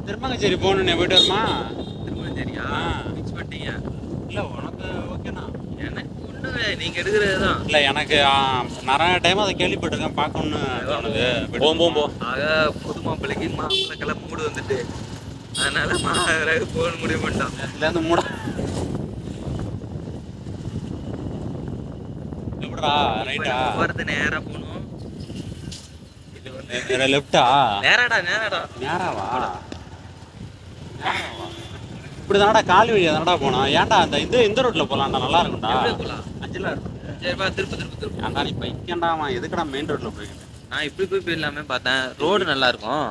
திருமங்கச்சேரி போகணும், போயிட்டு வருமா? திருமங்கச்சேரியா? ஃபிக்ஸ் பண்ணிட்டீங்க? இல்லை உனக்கு ஓகேண்ணா. எனக்கு ஒன்றும் நீங்கள் எடுக்கிறது தான். இல்லை எனக்கு நிறைய டைம் அதை கேள்விப்பட்டிருக்கேன், பார்க்கணுன்னு தோணுது. போ ஆக புது மாப்பிள்ளைக்கு மாப்பிள்ளைக்கெல்லாம் மூடு வந்துட்டு, அதனால போக முடிய மாட்டான். இதுலேருந்து மூட எப்படா ரைட்டா போகிறது நேராக போகணும். இது வந்து லெஃப்டா? நேராடா. நேராவா? இப்படி தானடா கால் வழியா தானடா போனோம். ஏன்டா இந்த ரோட்ல போலாம்டா, நல்லா இருக்கும்டா. அஞ்சலா இருக்கும். சரிப்பா, திருப்பு. ஏன்டா நீ பைக்கண்டாமா, எதுக்குடா மெயின் ரோட்ல போய்கிட்டு? நான் இப்படி போயிடலாமே பார்த்தேன், ரோடு நல்லா இருக்கும்.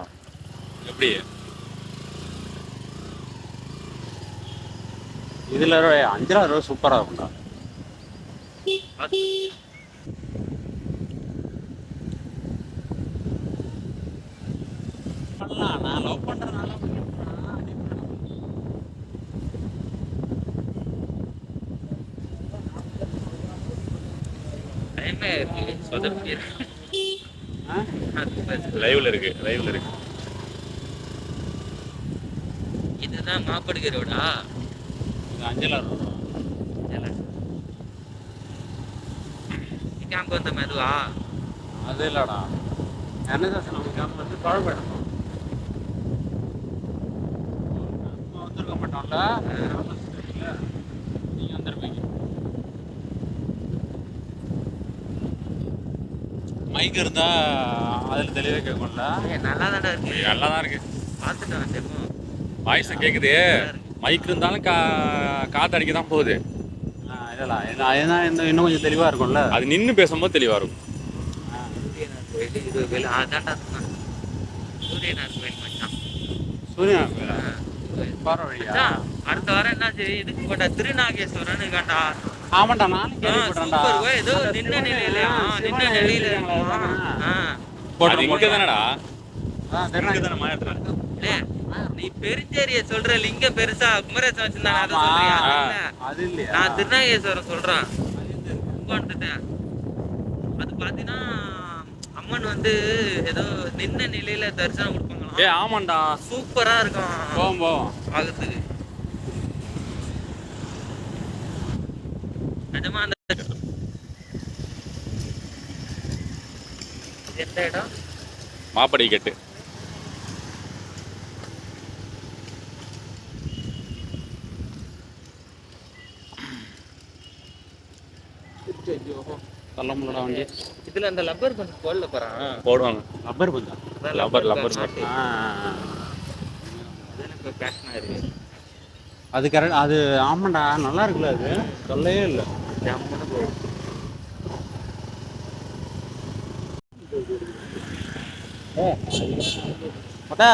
எப்படி இதுல அஞ்சலா ரோடு சூப்பரா இருக்கும்டா. நான் லவ் பண்றதுனால லைவ்ல இருக்கு. இதுதான் மாப்படுகை ரோடா? அஞ்சலா ரோடு. கேம்ப் வந்த மெதுவா அது இல்லடா, என்எஸ்எஸ் நம்ம கேம்ப் வந்து பழப்பேடம் வந்திருக்க மாட்டோம்ல. நீங்க வந்திருப்பீங்க. மைக் இருந்தா அதில் தெளிவாக கேட்கும்ல. நல்லா தானே இருக்கு. நல்லா தான் இருக்கு. பார்த்துட்டு வந்துருக்கோம். வாய்ஸ் கேட்குது. மைக் இருந்தாலும் காற்று அடிக்க தான் போகுது. இல்லைடா, அதுதான் இன்னும் கொஞ்சம் தெளிவாக இருக்கும்ல. அது நின்று பேசும்போது தெளிவாக இருக்கும். சூரியனார் கோயில் மச்சான். சூரியனார் கோயிலா? பரவாயில்லையா? அடுத்த வாரம் என்னாச்சு, இதுக்கு போட்டா திருநாகேஸ்வரன்னு கேட்டா. ஆமாண்டா, நானும் கேள்விப்பட்டேன்டா. ஏதோ நின்ன நிலையில தானடா தானே மாயத்துல. நீ பெருஞ்சேரிய சொல்ற, லிங்க பெருசா குமரேசன் வச்சிருந்தாங்க. அது இல்லையா? நான் திருநாகேஸ்வரம் சொல்றேன். அது பாத்தீங்கன்னா அம்மன் வந்து ஏதோ நின்ன நிலையில தரிசனம் கொடுப்பாங்க. ஆமாண்டா, சூப்பரா இருக்கும். போவோம் பாக்கிறதுக்கு. நிஜமா அந்த எந்த இடம்? மாப்படி கெட்டு. தள்ள முடியலடா வண்டி. இதுல அந்த லப்பர் பந்து போடல போடுவாங்க. லப்பர் பந்தா? லப்பர் பேஷனா இருக்கு அது. கரெக்ட். அது ஆமாண்டா, நல்லா இருக்குல்ல. அது சொல்லவே இல்லை.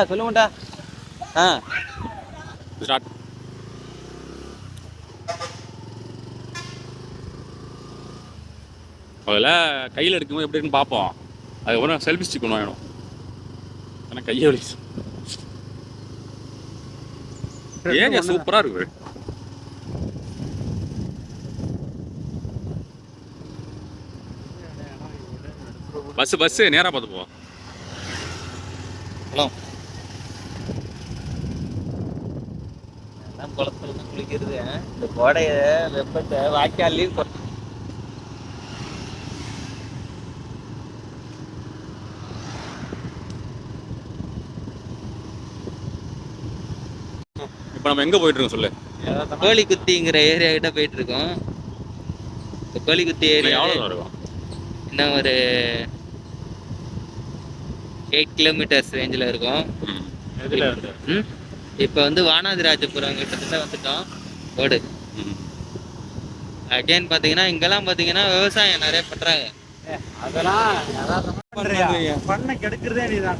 சொல்ல மாட்டா. அதில் கையில் எடுக்கும்போது எப்படி இருக்குன்னு பார்ப்போம். அதுக்கப்புறம் செல்ஃபி ஸ்டிக் ஒன்று வேணும். ஆனால் கையை வலி. ஏரியா சூப்பராக இருக்கு. பஸ் நேராக பார்த்து போவோம். ஹலோ, குளத்துல தான் குளிக்கிறது. இந்த கோடைய வெப்பத்தை வாய்க்காலையும் இப்போ நம்ம எங்கே போயிட்டு இருக்கோம் சொல்லு? கோழிக்குத்திங்கிற ஏரியா கிட்ட போயிட்டு இருக்கோம். இந்த கோழிக்குத்தி ஏரியா எவ்வளோ இருக்கும்? இன்னும் ஒரு 8 கிலோமீட்டர்ஸ் ரேஞ்சில் இருக்கும். இப்போ வந்து வானாதிராஜபுரம் கிட்டத்தட்ட வந்துட்டோம். ரோடு அகைன் பார்த்தீங்கன்னா இங்கெல்லாம் பார்த்தீங்கன்னா விவசாயம் நிறைய பண்ணுறாங்க. அதெல்லாம் பண்ண கெடுக்கிறதே நீ தான்.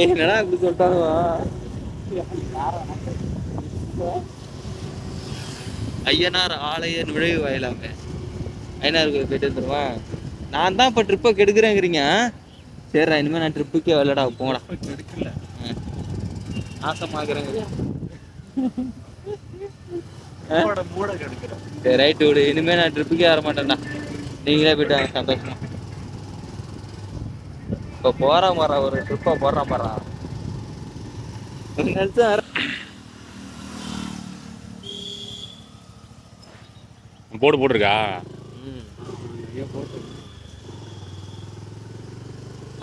என்னடா இப்படி சொல்லிட்டாங்க. ஐயனார் ஆலய நுழைவு வாயிலாங்க. ஐயனார் கோயில் போயிட்டு வந்துருவா. நான் தான் இப்போ ட்ரிப்பை கெடுக்கிறேங்கிறீங்க. சரிடா, இனிமேல் நான் ட்ரிப்புக்கே வரலடா. போங்கடா. நாசமாக்குறேங்க. சரி, ரைட்டு விடு. இனிமேல் நான் ட்ரிப்புக்கே வர மாட்டேன்டா. நீங்களே போயிட்டு வாங்க சந்தோஷமா. இப்ப போறான் பாரா, ஒரு ட்ரிப்பா போடுறான் பாரா. நினைச்சா போட்டிருக்கா.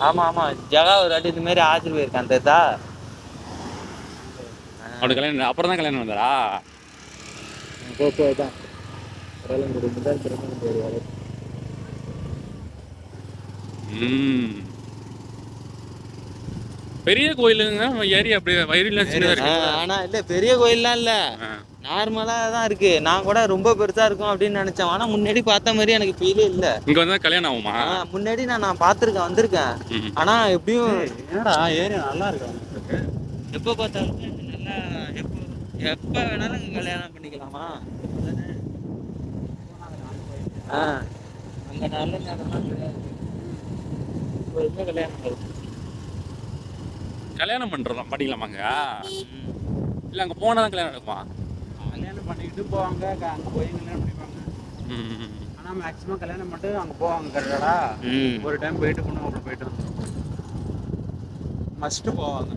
ஆமா ஆமா, ஜகா ஒரு வாட்டி இது மாதிரி ஆச்சு போயிருக்கான் அந்த இதா. அவனுக்கு கல்யாணம் அப்புறம் தான் கல்யாணம் வந்தாரா? தான் பெரிய கோயிலுங்க ஏரி அப்படியே வயிறுல சின்னதா இருக்கு. ஆனா இல்ல பெரிய கோயில்லாம் இல்ல, நார்மலா தான் இருக்கு. நான் கூட ரொம்ப பெருசா இருக்கும் அப்படின்னு நினைச்சேன். ஆனா முன்னாடி பார்த்த மாதிரி எனக்கு ஃபீலே இல்ல. இங்க வந்தா கல்யாணம் ஆகுமா? முன்னாடி நான் பார்த்திருக்கேன், வந்திருக்கேன். ஆனா எப்படியும் என்னடா ஏரியா நல்லா இருக்கு. எப்ப பார்த்தாலும் நல்லா எப்ப வேணாலும் இங்க கல்யாணம் பண்ணிக்கலாமா? அங்க நல்ல நேரம்லாம் கிடையாது. கல்யாணம் பண்றோம் பண்ணிக்கலாமாங்க? இல்ல அங்க போனாதான் கல்யாணம் நடக்குமா? கல்யாணம் பண்ணிக்கிட்டு போவாங்க, அங்க போய் கல்யாணம் பண்ணிப்பாங்க. ஆனா மேக்ஸிமம் கல்யாணம் பண்ணிட்டு அங்க போவாங்க. கரெக்டாடா? ஒரு டைம் போயிட்டு பொண்ணு அப்படி போயிட்டு வந்துடும். மஸ்ட் போவாங்க.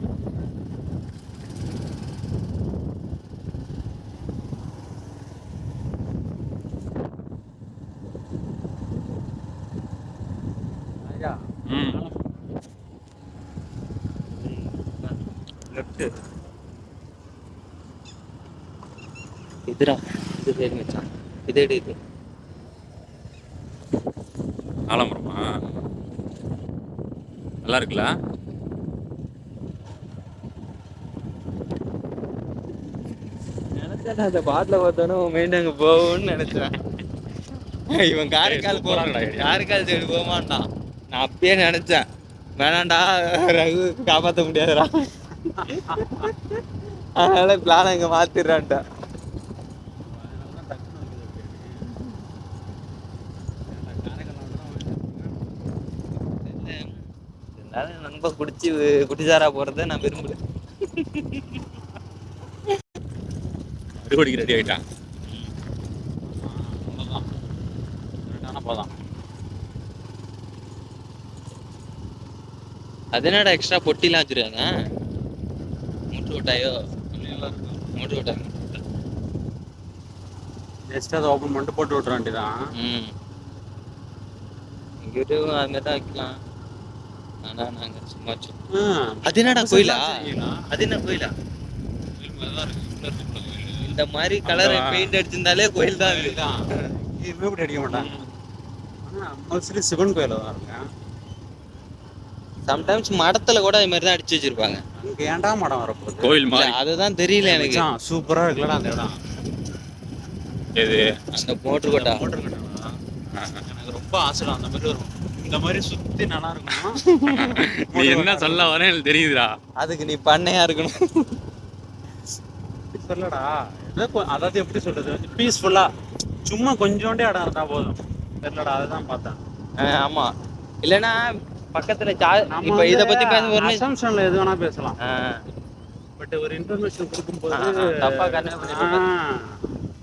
லெஃப்ட் இதுடா, இது சரி மச்சான். இது இது ஆலமரமா நல்லா இருக்குல்ல? நினைச்சேன் அந்த பாட்டில பார்த்தோன்னே மெயின் அங்க போகும்னு நினைச்சேன். இவன் காரைக்கால் போறாங்கடா, காரைக்கால் சைடு போக மாட்டான். நான் அப்பயே நினைச்சேன், வேணாண்டா ரகு காப்பாற்ற முடியாதுடா, அதனால பிளான் அங்க மாத்திடுறான்டா. நண்பன் குடிச்சாரா போறத நான் விரும்பல. அறுவடைக்கு ரெடி ஆயிட்டான். அது என்னடா எக்ஸ்ட்ரா பொட்டிலாம் வச்சிருக்காங்க? மூட்டு ஓட்டாயோ? மூட்டு ஓட்டாய் ஜஸ்ட் அதை ஓப்பன் பண்ணிட்டு போட்டு விட்டுற வேண்டியதான். இங்கிட்டு அது மாதிரி தான் வைக்கலாம். ஆனா நாங்க சும்மா அது என்னடா கோயிலா? அது என்ன கோயிலா? இந்த மாதிரி கலர் பெயிண்ட் அடிச்சிருந்தாலே கோயில் தான். இதுவே இப்படி அடிக்க மாட்டாங்க. ஆனா மோஸ்ட்லி சிவன் கோயில தான் இருக்கேன். சம்டைம்ஸ் மடத்துல கூட இது மாதிரி தான் அடிச்சு வச்சிருப்பாங்க. அங்க ஏன்டா மடம் வரப்போகுது? கோயில் மாதிரி அதுதான் தெரியல எனக்கு. சூப்பரா இருக்குல்லடா அந்த இடம். எது? அந்த மோட்டர் கோட்டா. எனக்கு ரொம்ப ஆசைடா அந்த மாதிரி வரும். இந்த மாதிரி சுத்தி நல்லா இருக்கணும். நீ என்ன சொல்ல வரேன் எனக்கு தெரியுதுடா. அதுக்கு நீ பண்ணையா இருக்கணும். சொல்லடா, அதாவது எப்படி சொல்றது, பீஸ்ஃபுல்லா சும்மா கொஞ்சோண்டே இடம் இருந்தா போதும். தெரியலடா, அதுதான் பார்த்தேன். ஆமா, இல்லைன்னா பக்கத்துல இப்ப இத பத்தி பேசும்போது அசம்ஷன்ல எது வேணா பேசலாம். பட் ஒரு இன்ஃபர்மேஷன் கொடுக்கும்போது தப்பா கண்ணு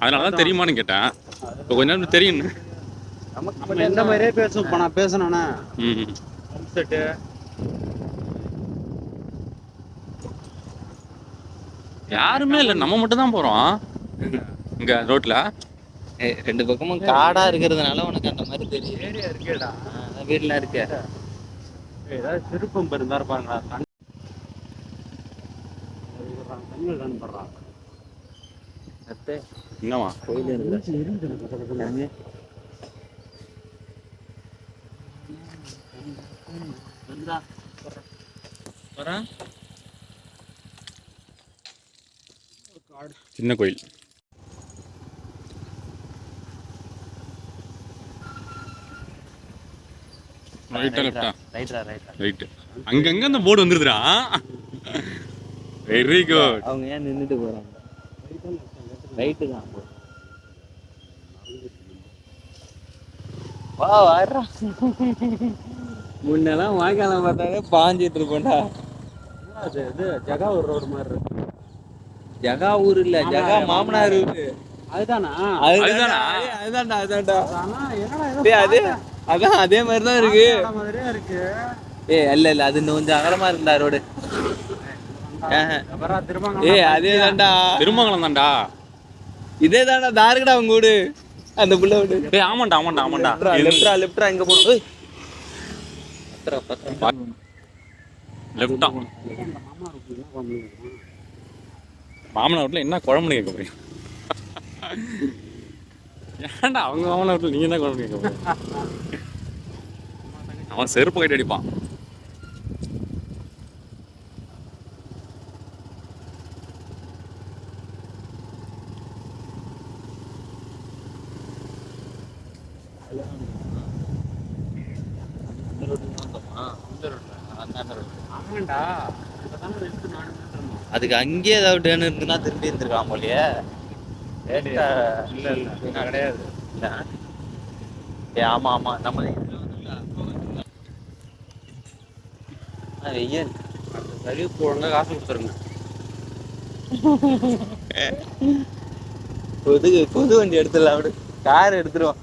அதனாலதான் தெரியுமான்னு கேட்டேன். இப்போ கொஞ்ச நேரம் தெரியும். நம்ம இந்த மாதிரியே பேசும் நான் பேசணும்னா செட்டு யாருமே இல்ல, நம்ம மட்டும் தான் போறோம் இங்க ரோட்ல. ரெண்டு பக்கமும் காடா இருக்கிறதுனால உனக்கு அந்த மாதிரி தெரியும். ஏரியா இருக்கேடா, வீடுலாம் இருக்கு. ஏதாவது திருப்பம் இருந்தாரு பாருங்களா, தண்ணி ரன் பண்றான். என்னவா கோயில் சின்ன கோயில். ரைட். அங்கங்க அந்த போர்டு வந்துருதுடா. Very good. அவங்க ஏன் நின்னுட்டு போறாங்க? ரைட்டு தான். வா வர்றா. முன்னெல்லாம் வாய்க்காலம் பார்த்தாலே பாஞ்சிட்டு இருப்பேன்டா. இது ஜகாவூர் ரோடு மாதிரி இருக்கு. ஜகாவூர் இல்ல, ஜகா மாமனார் ஊரு. அதுதானா? அதுதான்டா. அதான் அதே மாதிரி தான் இருக்கு. இல்ல அது இன்னும் கொஞ்சம் அகலமா இருந்தா ரோடு. அதே தான்டா, திருமங்கலம் தான்டா. இதே தான்டா தாருக்கடா அவங்க வீடு, அந்த புள்ள வீடு. ஆமாண்டா லெஃப்ட்ரா இங்க போகணும். லெஃப்டா மாமனார் வீட்டில் என்ன குழம்புன்னு கேட்க போறீங்க? ஏன்டா அவங்க மாமனார் வீட்டில் நீங்க என்ன குழம்பு கேட்க போறீங்க? அவன் செருப்பு கட்டி அடிப்பான். அதுக்கு அங்கேயே ஏதாவது டேர்ன் இருக்குன்னா திரும்பி இருந்திருக்கான் போலயே. இல்ல கிடையாது. ஆமா நம்ம வெய்யல் சர்வீஸ் ஒழுங்கா காசு கொடுத்துருங்க. புது வண்டி எடுத்துடலாம், அப்படி கார் எடுத்துருவோம்.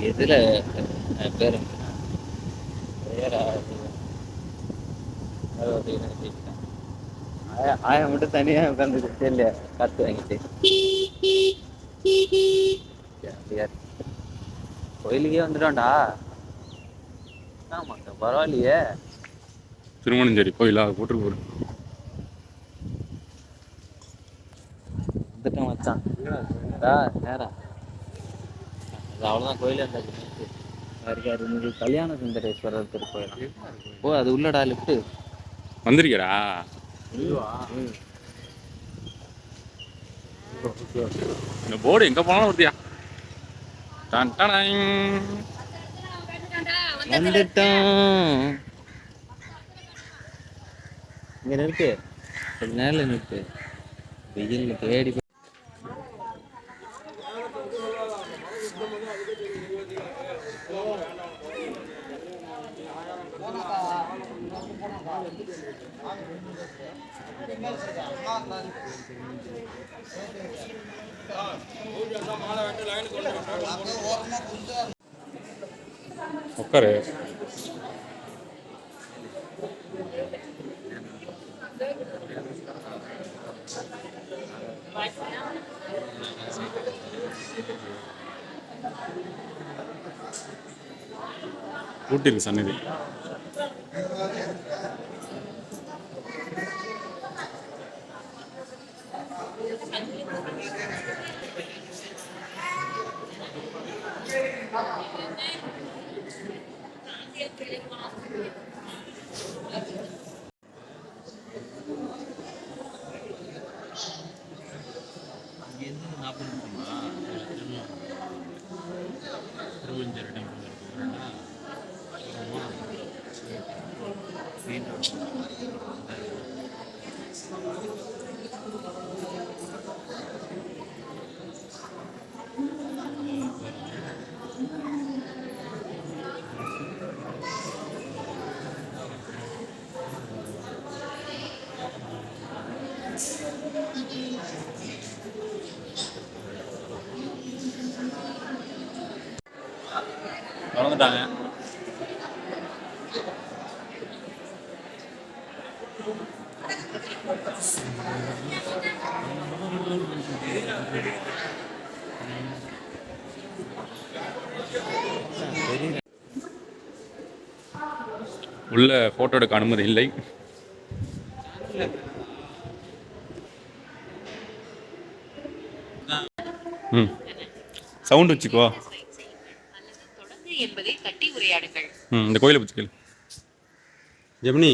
எதுல பேர் ஆயா மட்டும் தனியா உட்காந்துக்கிட்டு இல்லையா காத்து வாங்கிட்டு. கோயிலுக்கே வந்துட்டோம்டா. ஆமாக்கா பரவாயில்லையே. திருமணஞ்சேரி கோயிலா போட்டு போடு. வந்துட்டோம் மச்சான். நேரா அது அவ்வளோதான், கோயிலே இருந்தாச்சு. யாருக்கு கல்யாண சுந்தரேஸ்வரர் திருக்கோயில். ஓ அது உள்ளடா லிஃப்ட் வந்திருக்கடா. இந்த போர்டு எங்க போனாலும் வருதியா. வந்துட்டோம். இங்க நிறுத்து, கொஞ்ச நேரில் நிறுத்து. வெயில் தேடி உட்காரு. ஊட்டிருக்கு சன்னதி. வளர்ந்துட்டாங்க. உள்ள போட்டோ எடுக்க அனுமதி இல்லை. சவுண்ட் வச்சுக்கோ. இந்த கோயிலை பற்றி கேளு ஜெமினி.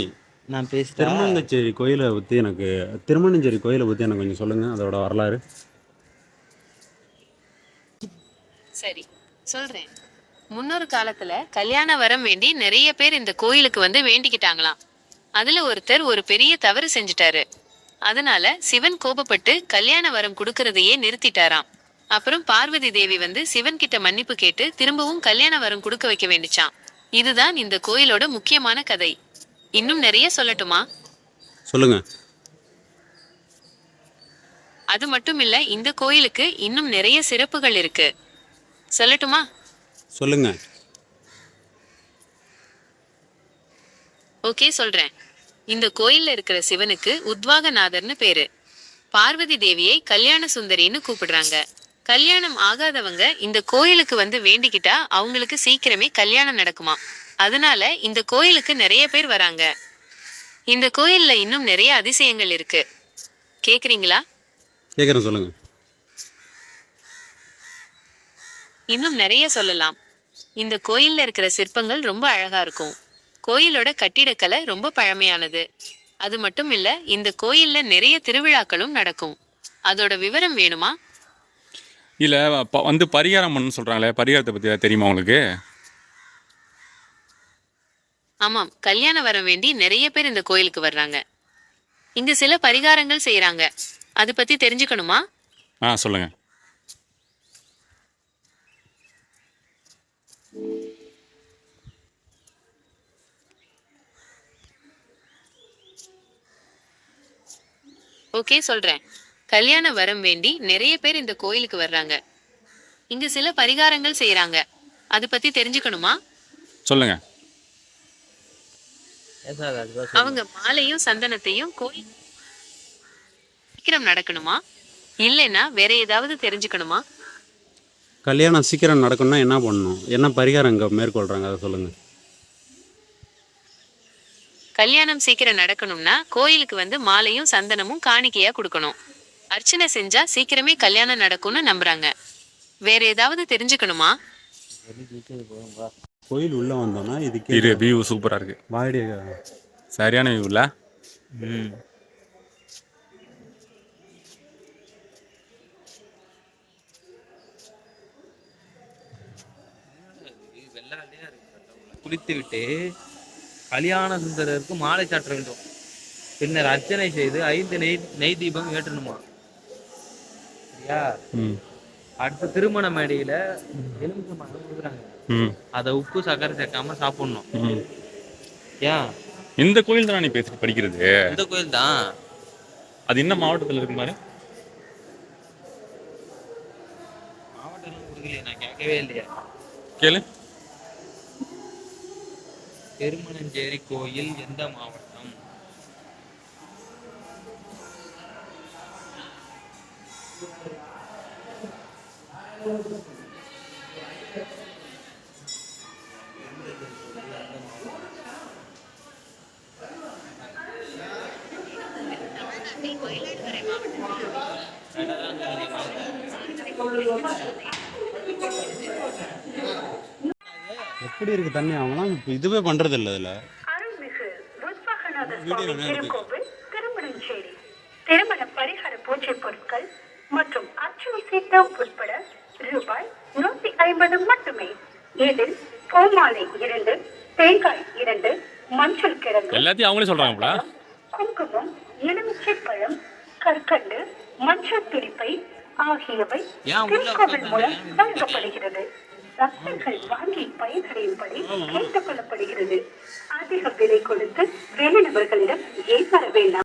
நான் பேசுகிறேன். திருமணஞ்சேரி கோயிலை பற்றி எனக்கு கொஞ்சம் சொல்லுங்கள், அதோட வரலாறு. சரி சொல்றேன். முன்னொரு காலத்துல கல்யாண வரம் வேண்டி நிறைய பேர் இந்த கோயிலுக்கு வந்து வேண்டிக்கிட்டாங்களாம். அதுல ஒருத்தர் ஒரு பெரிய தவறு செஞ்சுட்டாரு. அதனால சிவன் கோபப்பட்டு கல்யாண வரம் கொடுக்கறதையே நிறுத்திட்டாராம். அப்புறம் பார்வதி தேவி வந்து சிவன் கிட்ட மன்னிப்பு கேட்டு திரும்பவும் கல்யாண வரம் கொடுக்க வைக்க வேண்டிச்சான். இதுதான் இந்த கோயிலோட முக்கியமான கதை. இன்னும் நிறைய சொல்லட்டுமா? சொல்லுங்க. அது மட்டும் இல்ல, இந்த கோயிலுக்கு இன்னும் நிறைய சிறப்புகள் இருக்கு. சொல்லட்டுமா? சொல்லுங்க. ஓகே, சொல்றேன். இந்த கோயில்ல இருக்கிற சிவனுக்கு உத்வாகநாதர்னு பேரு. பார்வதி தேவியை கல்யாண சுந்தரின்னு கூப்பிடுறாங்க. கல்யாணம் ஆகாதவங்க இந்த கோயிலுக்கு வந்து வேண்டிக்கிட்டா அவங்களுக்கு சீக்கிரமே கல்யாணம் நடக்குமா. அதனால இந்த கோயிலுக்கு நிறைய பேர் வராங்க. இந்த கோயில்ல இன்னும் நிறைய அதிசயங்கள் இருக்கு. கேக்குறீங்களா? கேக்குறேன், சொல்லுங்க. இன்னும் நிறைய சொல்லலாம். இந்த கோயில்ல இருக்கிற சிற்பங்கள் ரொம்ப அழகா இருக்கும். கோயிலோட கட்டிடக்கலை ரொம்ப பழமையானது. அது மட்டும் இல்ல, இந்த கோயில்ல நிறைய திருவிழாக்களும் நடக்கும். அதோட விவரம் வேணுமா? இல்ல வந்து பரிகாரம் பண்ணு சொல்றாங்களே, பரிகாரத்தை பத்தி தெரியுமா உங்களுக்கு? ஆமாம், கல்யாண வரம் வேண்டி நிறைய பேர் இந்த கோயிலுக்கு வர்றாங்க. இங்க சில பரிகாரங்கள் செய்யறாங்க. அது பத்தி தெரிஞ்சுக்கணுமா? சொல்லுங்க. ஓகே, சொல்றேன். கல்யாண வரம் வேண்டி நிறைய பேர் இந்த கோயிலுக்கு வர்றாங்க. இங்க சில பரிகாரங்கள் செய்யறாங்க. அது பத்தி தெரிஞ்சுக்கணுமா? சொல்லுங்க. அவங்க மாலையும் சந்தனத்தையும் கோயில் சீக்கிரம் நடக்கணுமா, இல்லைன்னா வேற ஏதாவது தெரிஞ்சுக்கணுமா? கல்யாணம் சீக்கிரம் நடக்கணும்னா என்ன பண்ணணும்? என்ன பரிகாரம் இங்கே மேற்கொள்கிறாங்க, அதை சொல்லுங்கள். கல்யாணம் சீக்கிரம் நடக்கணும்னா கோயிலுக்கு வந்து மாலையும் சந்தனமும் காணிக்கையா கொடுக்கணும். அர்ச்சனை செஞ்சா சீக்கிரமே கல்யாணம் நடக்கும்னு நம்புறாங்க. வேற ஏதாவது தெரிஞ்சுக்கணுமா? கோயில் உள்ளே வந்தோம்னா இது வியூ சூப்பராக இருக்கு. வாடி சரியான வியூ இல்லை? குளித்து விட்டு கல்யாண சுந்தரருக்கு மாலை சாற்ற வேண்டும். பின்னர் அர்ச்சனை செய்து 5 நெய் தீபம் ஏற்றணுமா. சரியா? அடுத்து திருமண மேடையில எலுமிச்சம்பழம் கொடுக்குறாங்க. அதை உப்பு சக்கரை சேர்க்காம சாப்பிடணும். ஏன்? இந்த கோயில் தான் நீ பேசி படிக்கிறது? இந்த கோயில் தான். அது என்ன மாவட்டத்தில் இருக்கு மாதிரி? மாவட்டம் கொடுக்கலையே, நான் கேட்கவே இல்லையா. கேளு. பெருமணஞ்சேரி கோயில் எந்த மாவட்டம்? எப்படி இருக்கு தண்ணி? அவங்களாம் இதுவே பண்றது இல்லை. இதுல திருமண பரிகார பூஜை பொருட்கள் மற்றும் அர்ச்சனை சீட்டு உட்பட ரூபாய் 150 மட்டுமே. இதில் பூமாலை 2, தேங்காய் 2, மஞ்சள் கிழங்கு, எல்லாத்தையும் அவங்களே சொல்றாங்களா? குங்குமம், எலுமிச்சை பழம், கற்கண்டு, மஞ்சள் துடிப்பை ஆகியவை திருக்கோவில் மூலம் வழங்கப்படுகிறது. பக்தர்கள் வாங்கி பயனடையும்படி கேட்டுக் கொள்ளப்படுகிறது. அதிக விலை கொடுத்து வெளிநபர்களிடம் ஏற்பட வேண்டாம்.